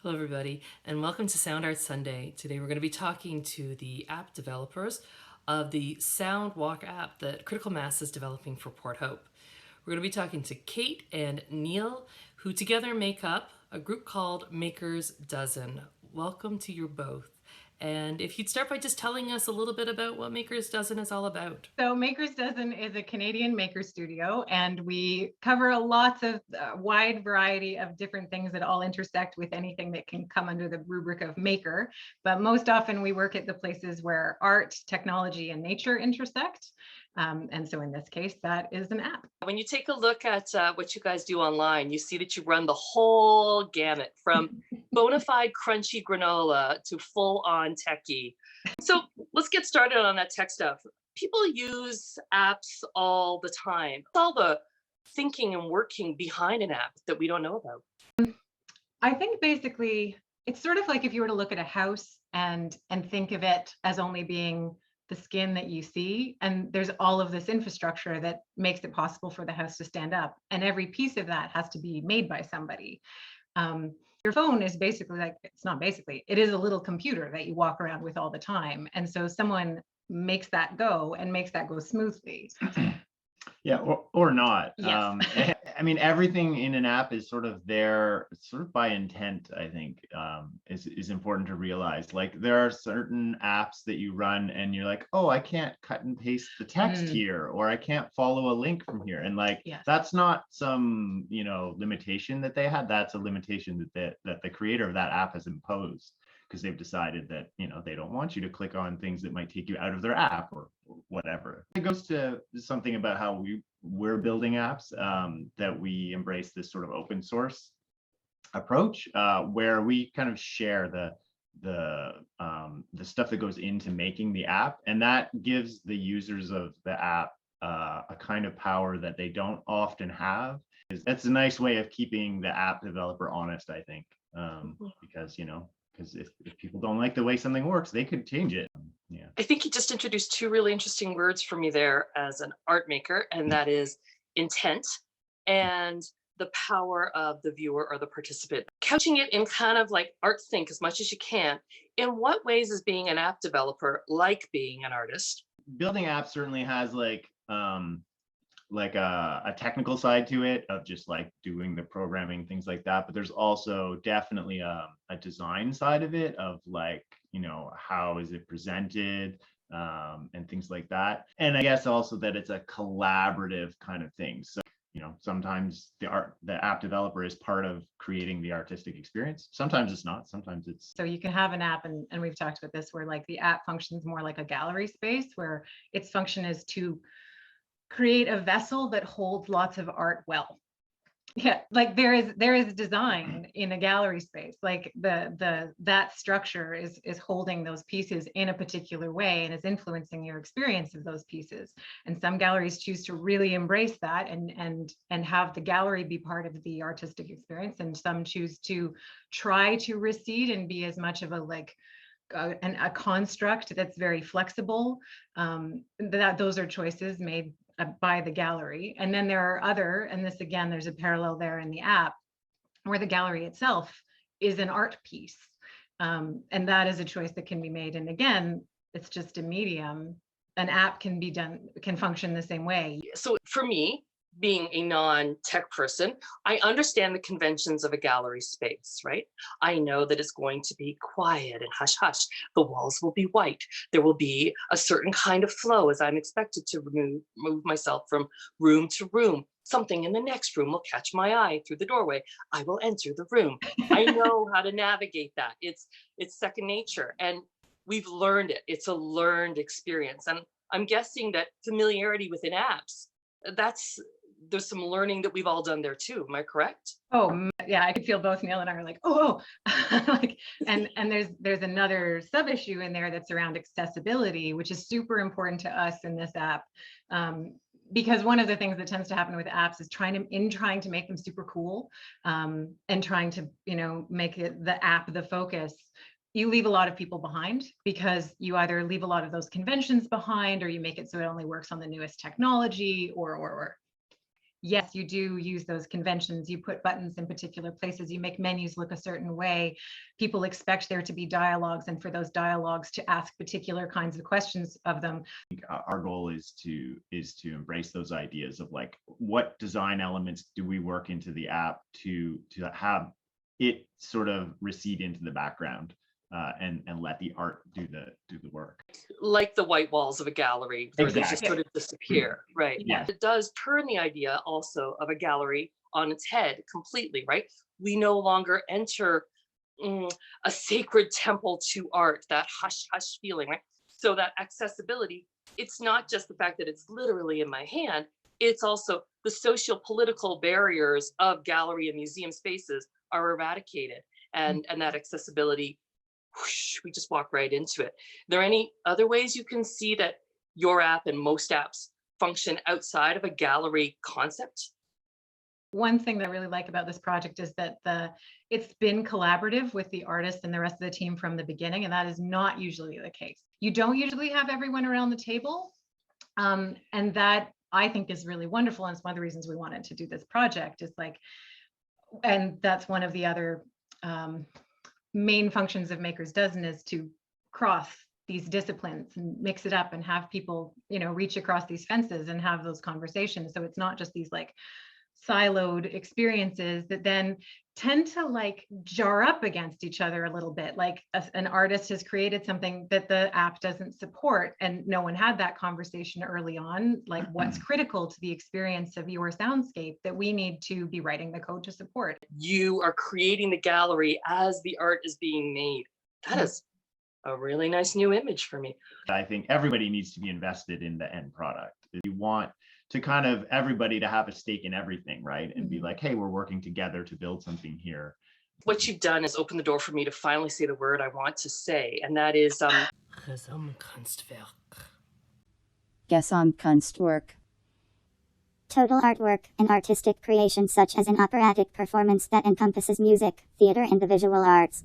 Hello, everybody, and welcome to Sound Art Sunday. Today, we're going to be talking to the app developers of the Sound Walk app that Critical Mass is developing for Port Hope. We're going to be talking to Kate and Neil, who together make up a group called Maker's Dozen. Welcome to you both. And if you'd start by just telling us a little bit about what Maker's Dozen is all about. So Maker's Dozen is a Canadian maker studio, and we cover lots of wide variety of different things that all intersect with anything that can come under the rubric of maker. But most often we work at the places where art, technology, and nature intersect. And so in this case, that is an app. When you take a look at what you guys do online, you see that you run the whole gamut from bona fide crunchy granola to full on techie. So let's get started on that tech stuff. People use apps all the time. What's all the thinking and working behind an app that we don't know about? I think basically it's sort of like if you were to look at a house and think of it as only being the skin that you see, and there's all of this infrastructure that makes it possible for the house to stand up, and every piece of that has to be made by somebody. Your phone is basically like, it's not basically, it is a little computer that you walk around with all the time, and so someone makes that go and makes that go smoothly. Yeah, or not. Yes. I mean, everything in an app is sort of there, sort of by intent, I think, is important to realize. Like there are certain apps that you run and you're like, oh, I can't cut and paste the text here, or I can't follow a link from here. And like, Yes. that's not some, limitation that they had. That's a limitation that the creator of that app has imposed, because they've decided that, they don't want you to click on things that might take you out of their app or whatever. It goes to something about how we're building apps, that we embrace this sort of open source approach, where we kind of share the stuff that goes into making the app, and that gives the users of the app a kind of power that they don't often have. That's a nice way of keeping the app developer honest, I think, because if people don't like the way something works, they could change it. Yeah. I think you just introduced two really interesting words for me there as an art maker, and that is intent and the power of the viewer or the participant. Couching it in kind of like art think as much as you can. In what ways is being an app developer like being an artist? Building apps certainly has like a technical side to it, of just like doing the programming, things like that, but there's also definitely a design side of it, of like, how is it presented, and things like that. And I guess also that it's a collaborative kind of thing. So sometimes the app developer is part of creating the artistic experience. Sometimes it's not. Sometimes it's. So you can have an app, and we've talked about this, where like the app functions more like a gallery space, where its function is to create a vessel that holds lots of art well. Yeah, like there is design in a gallery space. Like that structure is holding those pieces in a particular way and is influencing your experience of those pieces. And some galleries choose to really embrace that and have the gallery be part of the artistic experience, and some choose to try to recede and be as much of a construct that's very flexible. Those are choices made by the gallery. And then there are other, and this again, there's a parallel there in the app, where the gallery itself is an art piece. And that is a choice that can be made. And again, it's just a medium. An app can function the same way. So for me, being a non-tech person, I understand the conventions of a gallery space, right? I know that it's going to be quiet and hush hush. The walls will be white. There will be a certain kind of flow as I'm expected to move myself from room to room. Something in the next room will catch my eye through the doorway. I will enter the room. I know how to navigate that. It's second nature, and we've learned it. It's a learned experience. And I'm guessing that familiarity within apps, there's some learning that we've all done there too. Am I correct? Oh yeah, I could feel both Neil and I are like, oh. Like, and there's another sub issue in there that's around accessibility, which is super important to us in this app. Because one of the things that tends to happen with apps is trying to make them super cool, and trying to make the app the focus, you leave a lot of people behind, because you either leave a lot of those conventions behind, or you make it so it only works on the newest technology, or yes, you do use those conventions. You put buttons in particular places. You make menus look a certain way. People expect there to be dialogues, and for those dialogues to ask particular kinds of questions of them. Our goal is to embrace those ideas of like, what design elements do we work into the app to have it sort of recede into the background, and let the art do the work. Like the white walls of a gallery, where they just Exactly. sort of disappear, right? Yeah. It does turn the idea also of a gallery on its head completely, right? We no longer enter a sacred temple to art, that hush hush feeling, right? So that accessibility, it's not just the fact that it's literally in my hand, it's also the socio-political barriers of gallery and museum spaces are eradicated, and that accessibility, whoosh, we just walk right into it. Are there any other ways you can see that your app and most apps function outside of a gallery concept? One thing that I really like about this project is that it's been collaborative with the artist and the rest of the team from the beginning, and that is not usually the case. You don't usually have everyone around the table, and that I think is really wonderful. And it's one of the reasons we wanted to do this project is like, and that's one of the other main functions of Maker's Dozen, is to cross these disciplines and mix it up and have people, reach across these fences and have those conversations. So it's not just these like siloed experiences that then tend to like jar up against each other a little bit. Like an artist has created something that the app doesn't support, and no one had that conversation early on, like what's critical to the experience of your soundscape that we need to be writing the code to support. You are creating the gallery as the art is being made. That is a really nice new image for me. I think everybody needs to be invested in the end product. You want to kind of everybody to have a stake in everything, right? And be like, hey, we're working together to build something here. What you've done is open the door for me to finally say the word I want to say, and that is Gesamtkunstwerk. Total artwork, an artistic creation such as an operatic performance that encompasses music, theater, and the visual arts.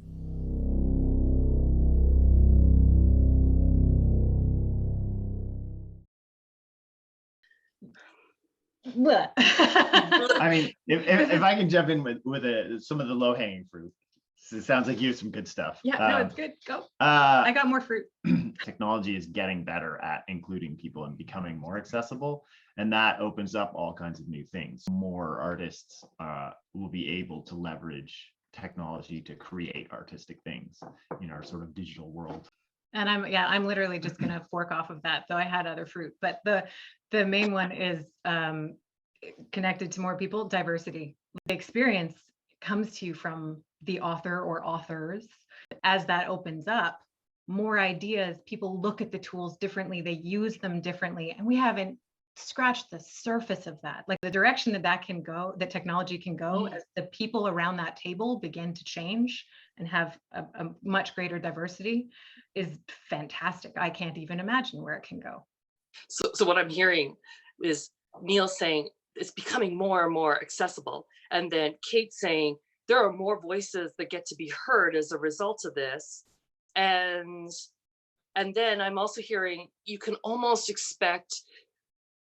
I mean, if I can jump in with some of the low-hanging fruit, it sounds like you have some good stuff. Yeah, no, it's good. Go. I got more fruit. Technology is getting better at including people and becoming more accessible, and that opens up all kinds of new things. More artists will be able to leverage technology to create artistic things in our sort of digital world. And I'm literally just going to fork off of that, though I had other fruit, but the main one is connected to more people, diversity. The experience comes to you from the author or authors. As that opens up, more ideas, people look at the tools differently, they use them differently, and we haven't scratched the surface of that. Like the direction that can go, that technology can go, as the people around that table begin to change and have a much greater diversity, is fantastic. I can't even imagine where it can go. So what I'm hearing is Neil saying it's becoming more and more accessible, and then Kate saying there are more voices that get to be heard as a result of this, and then I'm also hearing you can almost expect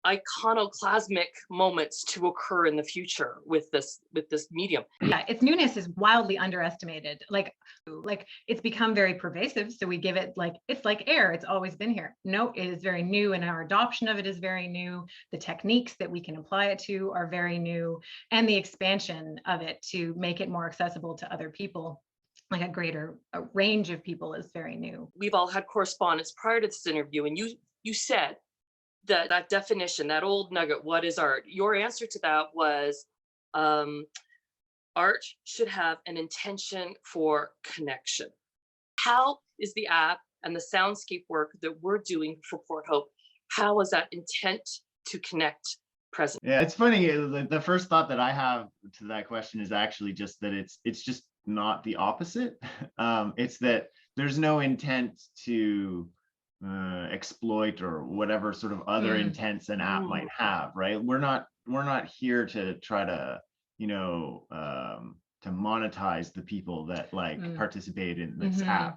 iconoclasmic moments to occur in the future with this medium. Yeah, its newness is wildly underestimated. Like it's become very pervasive, so we give it like it's like air. It's always been here. No, it is very new, and our adoption of it is very new. The techniques that we can apply it to are very new, and the expansion of it to make it more accessible to other people, like a greater range of people, is very new. We've all had correspondence prior to this interview, and you said that definition, that old nugget, what is art? Your answer to that was art should have an intention for connection. How is the app and the soundscape work that we're doing for Port Hope, how is that intent to connect present? Yeah, it's funny. The first thought that I have to that question is actually just that it's just not the opposite. It's that there's no intent to exploit or whatever sort of other intents an app might have, right? We're not here to try to to monetize the people that like participate in this app.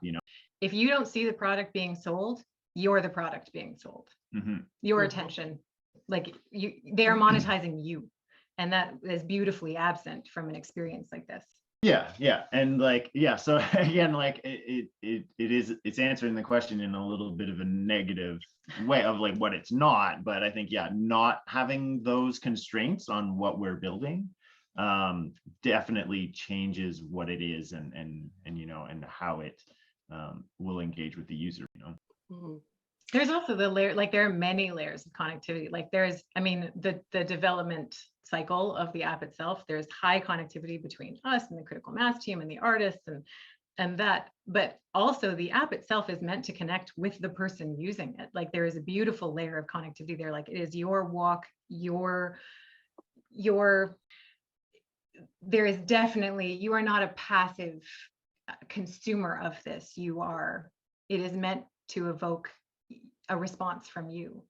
If you don't see the product being sold, you're the product being sold. Your attention, like they are monetizing you. And that is beautifully absent from an experience like this. Yeah, and like, yeah, so again, like it's answering the question in a little bit of a negative way of like what it's not, but I think, yeah, not having those constraints on what we're building definitely changes what it is, and you know, and how it will engage with the user, you know. Mhm. There's also the layer, like there are many layers of connectivity. Like there's, I mean, the development cycle of the app itself, there's high connectivity between us and the critical mass team and the artists and that, but also the app itself is meant to connect with the person using it. Like there is a beautiful layer of connectivity there. Like it is your walk, your there is definitely, you are not a passive consumer of this. You are, it is meant to evoke a response from you.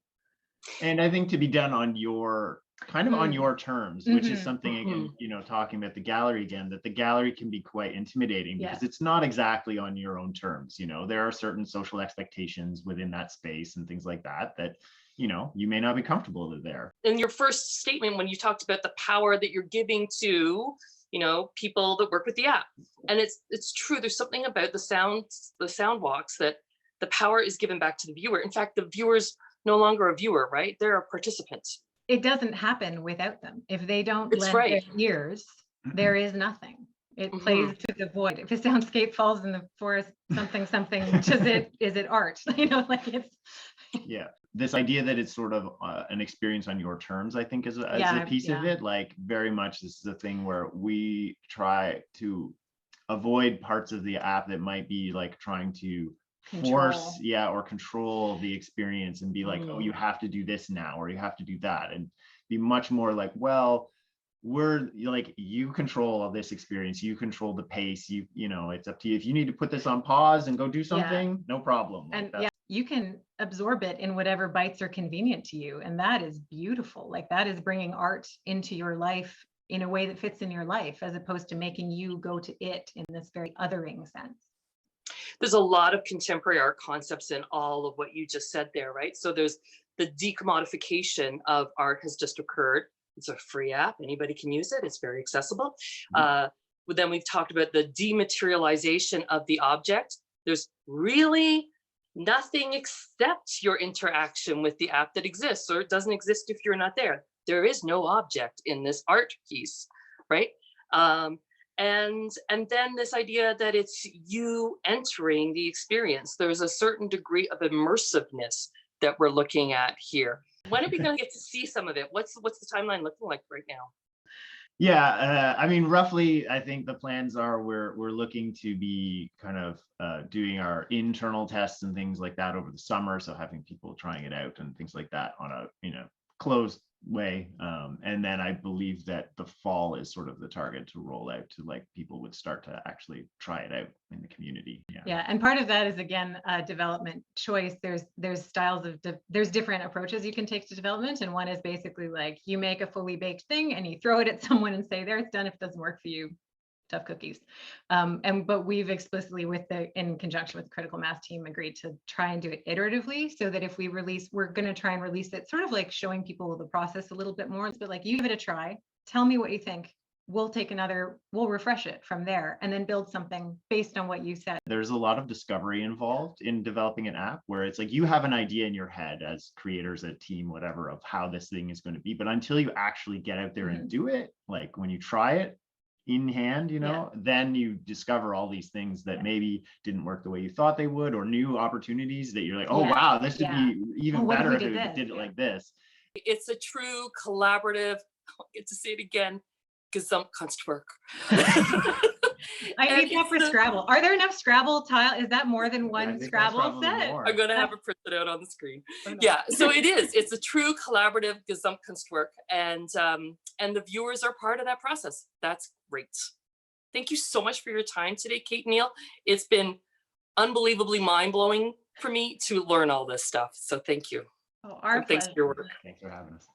And I think to be done on your kind of on your terms, which is something, again, you know, talking about the gallery again, that the gallery can be quite intimidating because it's not exactly on your own terms. You know, there are certain social expectations within that space and things like that, that, you know, you may not be comfortable there. In your first statement, when you talked about the power that you're giving to, you know, people that work with the app, and it's true, there's something about the sound walks that the power is given back to the viewer. In fact, the viewer's no longer a viewer, right? They're a participant. It doesn't happen without them. If they don't lend their ears, there is nothing. It plays to the void. If a soundscape falls in the forest, something, is it art? You know, like it's. Yeah, this idea that it's sort of an experience on your terms, I think is a piece of it. Like very much this is a thing where we try to avoid parts of the app that might be like trying to force or control the experience and be like, oh, you have to do this now, or you have to do that, and be much more like, well, we're like, you control all this experience, you control the pace, you know, it's up to you. If you need to put this on pause and go do something, no problem. Like, and you can absorb it in whatever bites are convenient to you, and that is beautiful. Like that is bringing art into your life in a way that fits in your life, as opposed to making you go to it in this very othering sense. There's a lot of contemporary art concepts in all of what you just said there, right? So there's the decommodification of art has just occurred. It's a free app, anybody can use it, it's very accessible. Then we've talked about the dematerialization of the object. There's really nothing except your interaction with the app that exists, or it doesn't exist if you're not there. There is no object in this art piece, right? And then this idea that it's you entering the experience. There's a certain degree of immersiveness that we're looking at here. When are we going to get to see some of it? What's the timeline looking like right now? Yeah, I mean, roughly, I think the plans are we're looking to be kind of doing our internal tests and things like that over the summer. So having people trying it out and things like that on a, you know, closed way. And then I believe that the fall is sort of the target to roll out to, like, people would start to actually try it out in the community. Yeah, and part of that is, again, development choice. There's styles of there's different approaches you can take to development, and one is basically like you make a fully baked thing and you throw it at someone and say, there, it's done. If it doesn't work for you, tough cookies. But we've explicitly, in conjunction with the critical mass team, agreed to try and do it iteratively, so that if we release, we're going to try and release it sort of like showing people the process a little bit more. But like, you give it a try, tell me what you think. We'll refresh it from there and then build something based on what you said. There's a lot of discovery involved in developing an app, where it's like you have an idea in your head as creators, a team, whatever, of how this thing is going to be. But until you actually get out there and do it, like when you try it in hand, you know, then you discover all these things that maybe didn't work the way you thought they would, or new opportunities that you're like, oh, wow, this would be even better if we did it like this. It's a true collaborative, I'll get to say it again, Gesamtkunstwerk. I need that for Scrabble. Are there enough Scrabble tile? Is that more than one Scrabble set? I'm going to have it printed out on the screen. Yeah, so it is. It's a true collaborative Gesamtkunstwerk, and the viewers are part of that process. That's great. Thank you so much for your time today, Kate and Neil. It's been unbelievably mind-blowing for me to learn all this stuff. So thank you. Oh, our thanks for your work. Thanks for having us.